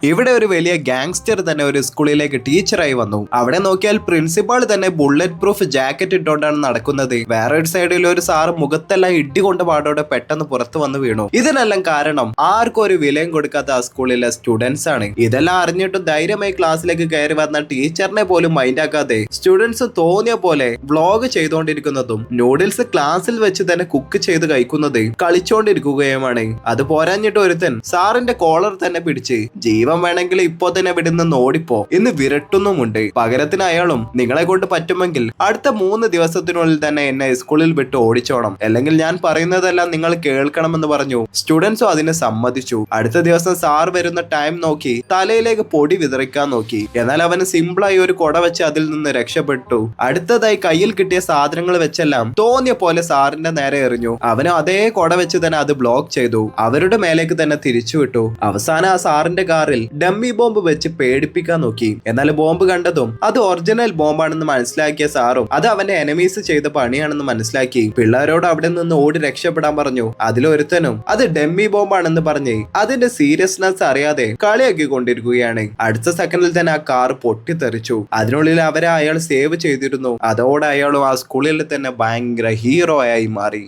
ഇവിടെ ഒരു വലിയ ഗാങ്സ്റ്റർ തന്നെ ഒരു സ്കൂളിലേക്ക് ടീച്ചറായി വന്നു. അവിടെ നോക്കിയാൽ പ്രിൻസിപ്പാൾ തന്നെ ബുള്ളറ്റ് പ്രൂഫ് ജാക്കറ്റ് ഇട്ടുകൊണ്ടാണ് നടക്കുന്നത്. വേറൊരു സൈഡിൽ ഒരു സാറ് മുഖത്തെല്ലാം ഇടികൊണ്ട് പാടോടെ പെട്ടെന്ന് പുറത്തു വന്ന് വീണു. ഇതിനെല്ലാം കാരണം ആർക്കും ഒരു വിലയും കൊടുക്കാത്ത ആ സ്കൂളിലെ സ്റ്റുഡൻസ് ആണ്. ഇതെല്ലാം അറിഞ്ഞിട്ടും ധൈര്യമായി ക്ലാസ്സിലേക്ക് കയറി വന്ന ടീച്ചറിനെ പോലും മൈൻഡാക്കാതെ സ്റ്റുഡൻസ് തോന്നിയ പോലെ വ്ലോഗ് ചെയ്തുകൊണ്ടിരിക്കുന്നതും നൂഡിൽസ് ക്ലാസ്സിൽ വെച്ച് തന്നെ കുക്ക് ചെയ്ത് കഴിക്കുന്നത് കളിച്ചോണ്ടിരിക്കുകയുമാണ്. അത് പോരാഞ്ഞിട്ട് ഒരുത്തൻ സാറിന്റെ കോളർ തന്നെ പിടിച്ച് ജീവൻ വേണമെങ്കിൽ ഇപ്പോ തന്നെ വിടുന്ന ഓടിപ്പോ എന്ന് വിരട്ടുന്നുമുണ്ട്. പകരത്തിന് അയാളും നിങ്ങളെ കൊണ്ട് പറ്റുമെങ്കിൽ അടുത്ത 3 ദിവസത്തിനുള്ളിൽ തന്നെ എന്നെ സ്കൂളിൽ വിട്ട് ഓടിച്ചോണം, അല്ലെങ്കിൽ ഞാൻ പറയുന്നതെല്ലാം നിങ്ങൾ കേൾക്കണമെന്ന് പറഞ്ഞു. സ്റ്റുഡൻസും അതിന് സമ്മതിച്ചു. അടുത്ത ദിവസം സാർ വരുന്ന ടൈം നോക്കി തലയിലേക്ക് പൊടി വിതറിക്കാൻ നോക്കി. എന്നാൽ അവന് സിമ്പിളായി ഒരു കൊട വെച്ച് അതിൽ നിന്ന് രക്ഷപ്പെട്ടു. അടുത്തതായി കയ്യിൽ കിട്ടിയ സാധനങ്ങൾ വെച്ചെല്ലാം തോന്നിയ പോലെ സാറിന്റെ നേരെ എറിഞ്ഞു. അവന് അതേ കൊട വെച്ച് തന്നെ അത് ബ്ലോക്ക് ചെയ്തു. അവരുടെ മേലേക്ക് തന്നെ തിരിച്ചുവിട്ടു. അവസാനം ആ സാറിന്റെ കാറിൽ ഡമ്മി ബോംബ് വെച്ച് പേടിപ്പിക്കാൻ നോക്കി. എന്നാൽ ബോംബ് കണ്ടതും അത് ഒറിജിനൽ ബോംബാണെന്ന് മനസ്സിലാക്കിയ സാറും അത് അവന്റെ എനിമീസ് ചെയ്ത പണിയാണെന്ന് മനസ്സിലാക്കി പിള്ളേരോട് അവിടെ നിന്ന് ഓടി രക്ഷപ്പെടാൻ പറഞ്ഞു. അതിലൊരുത്തനും അത് ഡമ്മി ബോംബാണെന്ന് പറഞ്ഞ് അതിന്റെ സീരിയസ്നെസ് അറിയാതെ കളിയാക്കി കൊണ്ടിരിക്കുകയാണ്. അടുത്ത സെക്കൻഡിൽ തന്നെ ആ കാർ പൊട്ടിത്തെറിച്ചു. അതിനുള്ളിൽ അവരെ അയാൾ സേവ് ചെയ്തിരുന്നു. അതോടെ അയാളും ആ സ്കൂളിൽ തന്നെ ഭയങ്കര ഹീറോ ആയി മാറി.